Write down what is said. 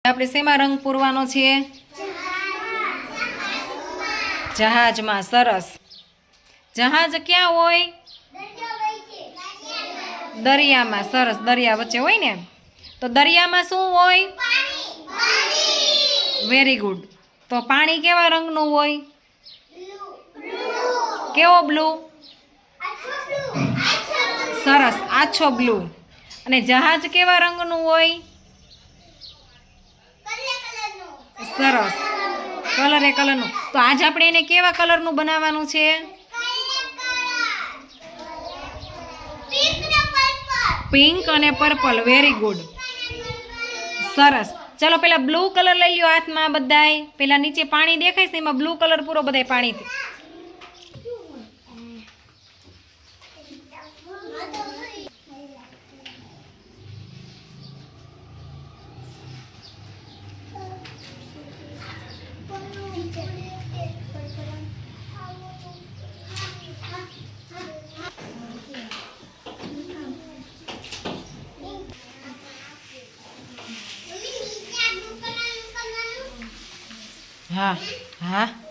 આપણે શેમાં રંગ પૂરવાનો છે? જહાજમાં. સરસ. જહાજ ક્યાં હોય? દરિયામાં. સરસ. દરિયા વચ્ચે હોય ને. તો દરિયામાં શું હોય? Very good. તો પાણી કેવા રંગનું હોય? કેવો બ્લુ? સરસ. આછો બ્લુ. અને જહાજ કેવા રંગનું હોય? સરસ. કલરનું. તો આજ આપણે એને કેવા કલરનું બનાવવાનું છે? પિંક અને પર્પલ. Very good. સરસ. ચલો પેલા બ્લુ કલર લઈ લ્યો હાથમાં બધાય. પેલા નીચે પાણી દેખાય છે એમાં બ્લુ કલર પૂરો બધાય પાણીથી. હા હા.